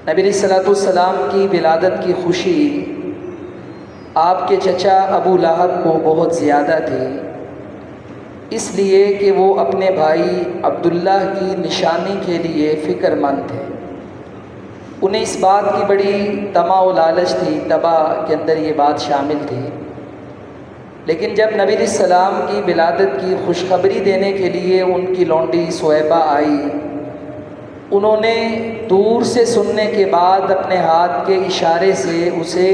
نبی علیہ الصلوۃ والسلام کی ولادت کی خوشی آپ کے چچا ابو لہب کو بہت زیادہ تھی، اس لیے کہ وہ اپنے بھائی عبداللہ کی نشانی کے لیے فکر مند تھے۔ انہیں اس بات کی بڑی طمع و لالچ تھی، طبع کے اندر یہ بات شامل تھی۔ لیکن جب نبی علیہ السلام کی ولادت کی خوشخبری دینے کے لیے ان کی لونڈی سویبہ آئی، انہوں نے دور سے سننے کے بعد اپنے ہاتھ کے اشارے سے اسے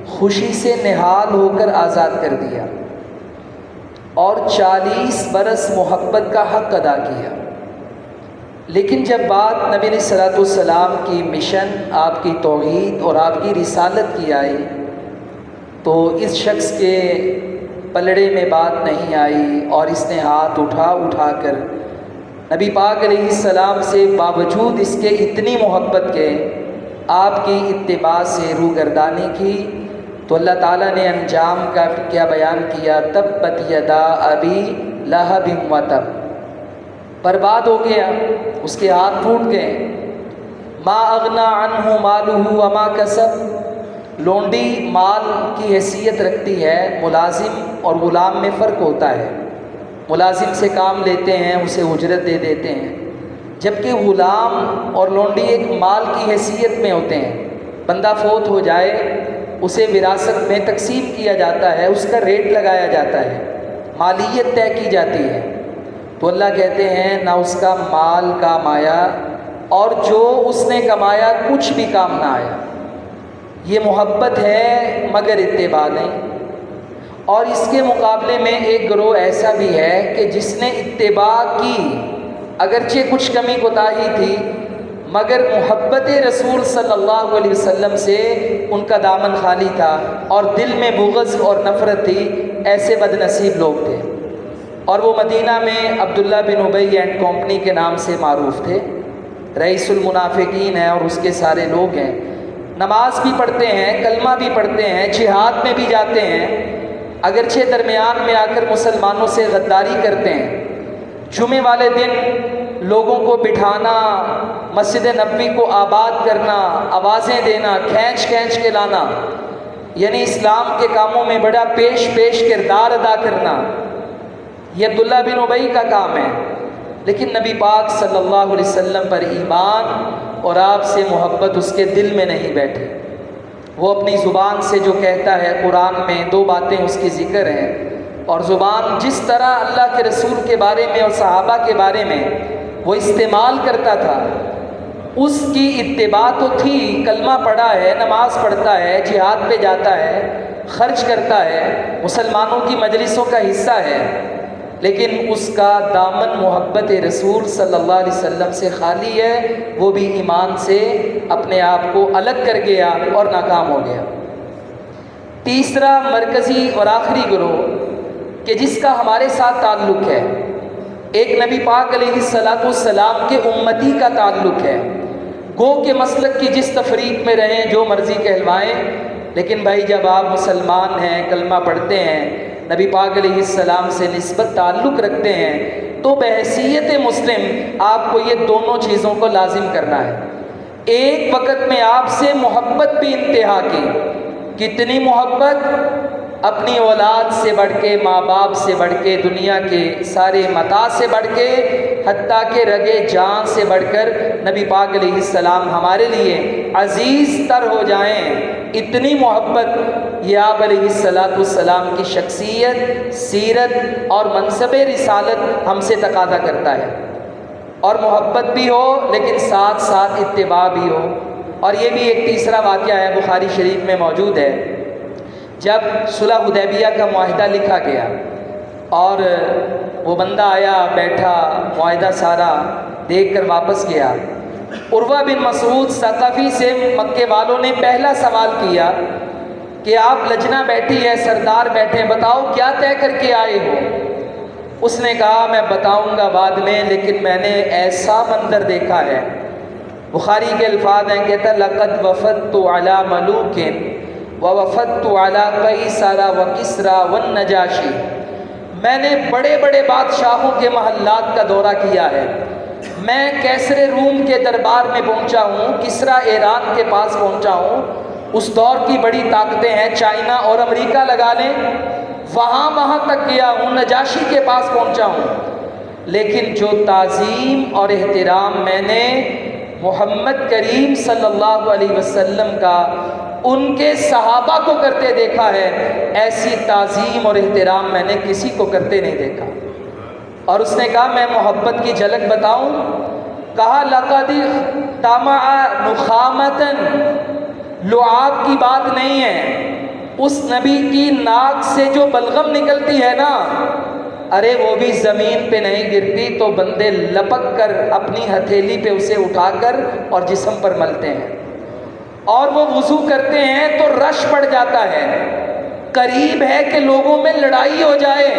خوشی سے نہال ہو کر آزاد کر دیا اور 40 برس محبت کا حق ادا کیا۔ لیکن جب بات نبی علیہ الصلوۃ والسلام کی مشن، آپ کی توحید اور آپ کی رسالت کی آئی تو اس شخص کے پلڑے میں بات نہیں آئی اور اس نے ہاتھ اٹھا کر نبی پاک علیہ السلام سے باوجود اس کے اتنی محبت کے آپ کی اتباع سے روگردانی کی۔ تو اللہ تعالیٰ نے انجام کا کیا بیان کیا، تبت یدا ابی لہب وتب، برباد ہو گیا، اس کے ہاتھ ٹوٹ گئے۔ ما اغنا عنہ مالہ وما کسب، لونڈی مال کی حیثیت رکھتی ہے، ملازم اور غلام میں فرق ہوتا ہے۔ ملازم سے کام لیتے ہیں، اسے اجرت دے دیتے ہیں، جبکہ غلام اور لونڈی ایک مال کی حیثیت میں ہوتے ہیں۔ بندہ فوت ہو جائے، اسے وراثت میں تقسیم کیا جاتا ہے، اس کا ریٹ لگایا جاتا ہے، مالیت طے کی جاتی ہے۔ تو اللہ کہتے ہیں نہ اس کا مال کام آیا اور جو اس نے کمایا کچھ بھی کام نہ آیا۔ یہ محبت ہے مگر اتباع نہیں۔ اور اس کے مقابلے میں ایک گروہ ایسا بھی ہے کہ جس نے اتباع کی، اگرچہ کچھ کمی کوتاہی تھی، مگر محبت رسول صلی اللہ علیہ وسلم سے ان کا دامن خالی تھا اور دل میں بغض اور نفرت تھی۔ ایسے بد نصیب لوگ تھے، اور وہ مدینہ میں عبداللہ بن ابی اینڈ کمپنی کے نام سے معروف تھے۔ رئیس المنافقین ہیں اور اس کے سارے لوگ ہیں، نماز بھی پڑھتے ہیں، کلمہ بھی پڑھتے ہیں، جہاد میں بھی جاتے ہیں، اگرچہ درمیان میں آ کر مسلمانوں سے غداری کرتے ہیں۔ جمعے والے دن لوگوں کو بٹھانا، مسجد نبوی کو آباد کرنا، آوازیں دینا، کھینچ کے لانا، یعنی اسلام کے کاموں میں بڑا پیش کردار ادا کرنا، یہ عبداللہ بن ابی کا کام ہے۔ لیکن نبی پاک صلی اللہ علیہ وسلم پر ایمان اور آپ سے محبت اس کے دل میں نہیں بیٹھی۔ وہ اپنی زبان سے جو کہتا ہے، قرآن میں 2 باتیں اس کی ذکر ہیں، اور زبان جس طرح اللہ کے رسول کے بارے میں اور صحابہ کے بارے میں وہ استعمال کرتا تھا، اس کی اتباع تو تھی۔ کلمہ پڑھا ہے، نماز پڑھتا ہے، جہاد پہ جاتا ہے، خرچ کرتا ہے، مسلمانوں کی مجلسوں کا حصہ ہے، لیکن اس کا دامن محبت رسول صلی اللہ علیہ وسلم سے خالی ہے۔ وہ بھی ایمان سے اپنے آپ کو الگ کر گیا اور ناکام ہو گیا۔ تیسرا مرکزی اور آخری گروہ کہ جس کا ہمارے ساتھ تعلق ہے، ایک نبی پاک علیہ الصلوۃ والسلام کے امتی کا تعلق ہے۔ گو کہ مسلک کی جس تفریق میں رہیں، جو مرضی کہلوائیں، لیکن بھائی جب آپ مسلمان ہیں، کلمہ پڑھتے ہیں، نبی پاک علیہ السلام سے نسبت تعلق رکھتے ہیں، تو بحیثیت مسلم آپ کو یہ دونوں چیزوں کو لازم کرنا ہے۔ ایک وقت میں آپ سے محبت بھی انتہا کی، کتنی محبت؟ اپنی اولاد سے بڑھ کے، ماں باپ سے بڑھ کے، دنیا کے سارے متاع سے بڑھ کے، حتیٰ کہ رگے جان سے بڑھ کر نبی پاک علیہ السلام ہمارے لیے عزیز تر ہو جائیں، اتنی محبت یہ آپ علیہ الصلوۃ والسلام کی شخصیت، سیرت اور منصب رسالت ہم سے تقاضا کرتا ہے۔ اور محبت بھی ہو لیکن ساتھ ساتھ اتباع بھی ہو۔ اور یہ بھی ایک تیسرا واقعہ ہے، بخاری شریف میں موجود ہے۔ جب صلح حدیبیہ کا معاہدہ لکھا گیا اور وہ بندہ آیا، بیٹھا، معاہدہ سارا دیکھ کر واپس گیا، عروہ بن مسعود ثقفی سے مکے والوں نے پہلا سوال کیا کہ آپ لجنا بیٹھی ہے، سردار بیٹھے، بتاؤ کیا طے کر کے آئے ہو؟ اس نے کہا میں بتاؤں گا بعد میں، لیکن میں نے ایسا منظر دیکھا ہے۔ بخاری کے الفاظ ہیں، کہتا لقد وفدت علی ملوک ووفدت علی قیصر وکسریٰ والنجاشی، میں نے بڑے بڑے بادشاہوں کے محلات کا دورہ کیا ہے، میں کیسر روم کے دربار میں پہنچا ہوں، کسرا ایران کے پاس پہنچا ہوں، اس دور کی بڑی طاقتیں ہیں، چائنا اور امریکہ لگا لیں، وہاں تک گیا ہوں، نجاشی کے پاس پہنچا ہوں، لیکن جو تعظیم اور احترام میں نے محمد کریم صلی اللہ علیہ وسلم کا ان کے صحابہ کو کرتے دیکھا ہے، ایسی تعظیم اور احترام میں نے کسی کو کرتے نہیں دیکھا۔ اور اس نے کہا میں محبت کی جھلک بتاؤں؟ کہا لقد طمع نخامتن، لعاب کی بات نہیں ہے، اس نبی کی ناک سے جو بلغم نکلتی ہے نا، ارے وہ بھی زمین پہ نہیں گرتی تو بندے لپک کر اپنی ہتھیلی پہ اسے اٹھا کر اور جسم پر ملتے ہیں، اور وہ وضو کرتے ہیں تو رش پڑ جاتا ہے، قریب ہے کہ لوگوں میں لڑائی ہو جائے،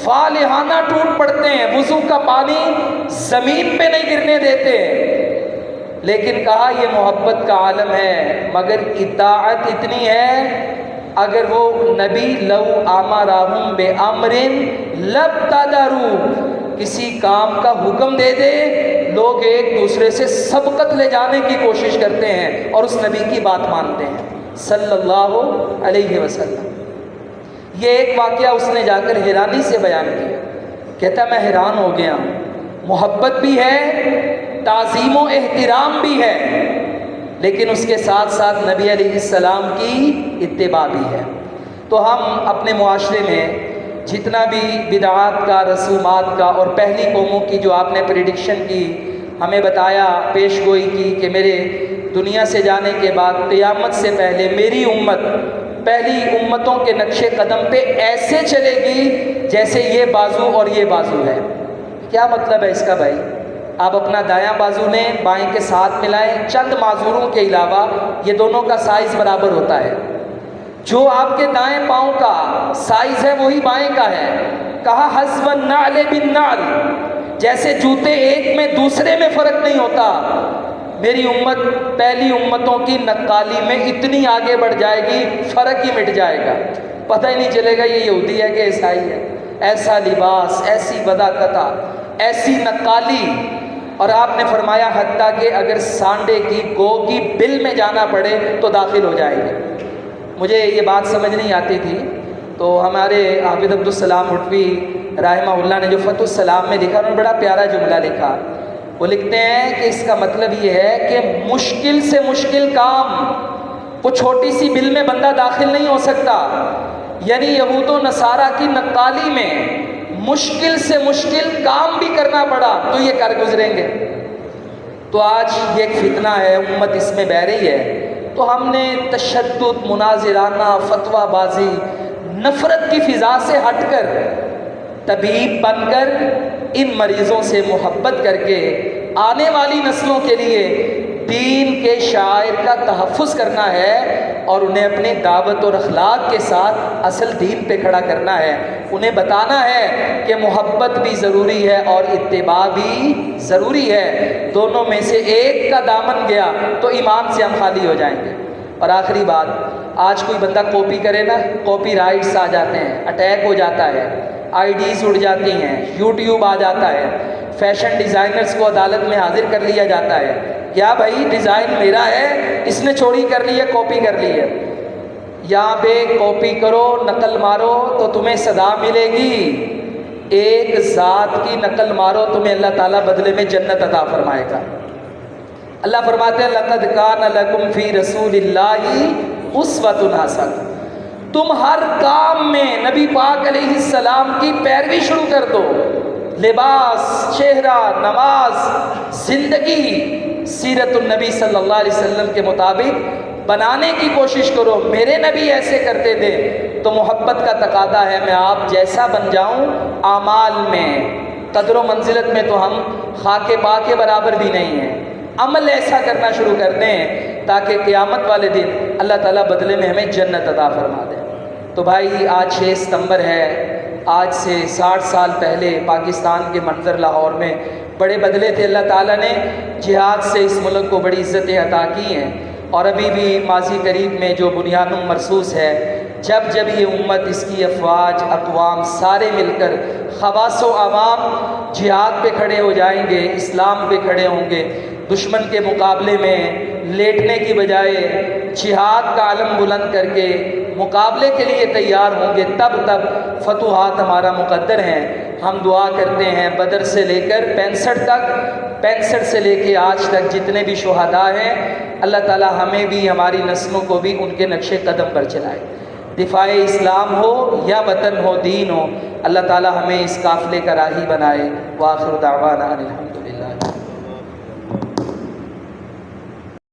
فالحانہ ٹوٹ پڑتے ہیں، وضو کا پانی زمین پہ نہیں گرنے دیتے، لیکن کہا یہ محبت کا عالم ہے، مگر اطاعت اتنی ہے اگر وہ نبی لو امرہم بامر لابتدروا، کسی کام کا حکم دے دے لوگ ایک دوسرے سے سبقت لے جانے کی کوشش کرتے ہیں اور اس نبی کی بات مانتے ہیں صلی اللہ علیہ وسلم۔ یہ ایک واقعہ اس نے جا کر حیرانی سے بیان کیا، کہتا میں حیران ہو گیا، محبت بھی ہے، تعظیم و احترام بھی ہے، لیکن اس کے ساتھ ساتھ نبی علیہ السلام کی اتباع بھی ہے۔ تو ہم اپنے معاشرے میں جتنا بھی بدعات کا، رسومات کا، اور پہلی قوموں کی جو آپ نے پریڈکشن کی، ہمیں بتایا، پیش گوئی کی کہ میرے دنیا سے جانے کے بعد قیامت سے پہلے میری امت پہلی امتوں کے نقش قدم پہ ایسے چلے گی جیسے یہ بازو اور یہ بازو ہے۔ کیا مطلب ہے اس کا بھائی؟ آپ اپنا دایاں بازو لیں، بائیں کے ساتھ ملائیں، چند معذوروں کے علاوہ یہ دونوں کا سائز برابر ہوتا ہے، جو آپ کے دائیں پاؤں کا سائز ہے وہی بائیں کا ہے۔ کہا حسب النعل بالنعل، جیسے جوتے ایک میں دوسرے میں فرق نہیں ہوتا، میری امت پہلی امتوں کی نقالی میں اتنی آگے بڑھ جائے گی فرق ہی مٹ جائے گا، پتہ ہی نہیں چلے گا یہ یہودی ہے کہ عیسائی ہے، ایسا لباس، ایسی بداقتہ، ایسی نقالی۔ اور آپ نے فرمایا حتیٰ کہ اگر سانڈے کی گو کی بل میں جانا پڑے تو داخل ہو جائے گی۔ مجھے یہ بات سمجھ نہیں آتی تھی، تو ہمارے حافظ عبدالسلام اٹھوی رحمہ اللہ نے جو فتح السلام میں لکھا، انہوں نے بڑا پیارا جملہ لکھا، وہ لکھتے ہیں کہ اس کا مطلب یہ ہے کہ مشکل سے مشکل کام، وہ چھوٹی سی بل میں بندہ داخل نہیں ہو سکتا، یعنی یہود و نصارہ کی نقالی میں مشکل سے مشکل کام بھی کرنا پڑا تو یہ کر گزریں گے۔ تو آج یہ ایک فتنہ ہے، امت اس میں بہہ رہی ہے، تو ہم نے تشدد، مناظرانہ، فتویٰ بازی، نفرت کی فضا سے ہٹ کر طبیب بن کر ان مریضوں سے محبت کر کے آنے والی نسلوں کے لیے دین کے شاعر کا تحفظ کرنا ہے اور انہیں اپنی دعوت اور اخلاق کے ساتھ اصل دین پہ کھڑا کرنا ہے، انہیں بتانا ہے کہ محبت بھی ضروری ہے اور اتباع بھی ضروری ہے، دونوں میں سے ایک کا دامن گیا تو ایمان سے ہم خالی ہو جائیں گے۔ اور آخری بات، آج کوئی بندہ کاپی کرے نا، کاپی رائٹس آ جاتے ہیں، اٹیک ہو جاتا ہے، آئی ڈیز اڑ جاتی ہیں، یوٹیوب آ جاتا ہے، فیشن ڈیزائنرز کو عدالت میں حاضر کر لیا جاتا ہے، کیا بھائی ڈیزائن میرا ہے، اس نے چوری کر لی ہے، کاپی کر لی ہے۔ یہاں پہ کاپی کرو، نقل مارو تو تمہیں سزا ملے گی، ایک ذات کی نقل مارو تمہیں اللہ تعالیٰ بدلے میں جنت عطا فرمائے گا۔ اللہ فرماتے ہیں لقد کان لکم فی رسول اللہ اسوۃ حسنہ، تم ہر کام میں نبی پاک علیہ السلام کی پیروی شروع کر دو، لباس، چہرہ، نماز، زندگی سیرت النبی صلی اللہ علیہ وسلم کے مطابق بنانے کی کوشش کرو، میرے نبی ایسے کرتے تھے، تو محبت کا تقاضا ہے میں آپ جیسا بن جاؤں، اعمال میں، قدر و منزلت میں تو ہم خاک پا کے برابر بھی نہیں ہیں، عمل ایسا کرنا شروع کر دیں تاکہ قیامت والے دن اللہ تعالیٰ بدلے میں ہمیں جنت عطا فرما دے۔ تو بھائی آج 6 ستمبر ہے، آج سے 60 سال پہلے پاکستان کے منظر لاہور میں بڑے بدلے تھے، اللہ تعالیٰ نے جہاد سے اس ملک کو بڑی عزتیں عطا کی ہیں، اور ابھی بھی ماضی قریب میں جو بنیاد مرصوص ہے جب جب یہ امت، اس کی افواج، اقوام سارے مل کر خواص و عوام جہاد پہ کھڑے ہو جائیں گے، اسلام پہ کھڑے ہوں گے، دشمن کے مقابلے میں لیٹنے کی بجائے جہاد کا علم بلند کر کے مقابلے کے لیے تیار ہوں گے، تب فتوحات ہمارا مقدر ہیں۔ ہم دعا کرتے ہیں بدر سے لے کر 65 تک، 65 سے لے کے آج تک جتنے بھی شہداء ہیں، اللہ تعالی ہمیں بھی، ہماری نسلوں کو بھی ان کے نقش قدم پر چلائے۔ دفاع اسلام ہو یا وطن ہو، دین ہو، اللہ تعالی ہمیں اس قافلے کا راہی بنائے۔ وآخر دعوانا ان الحمدللہ۔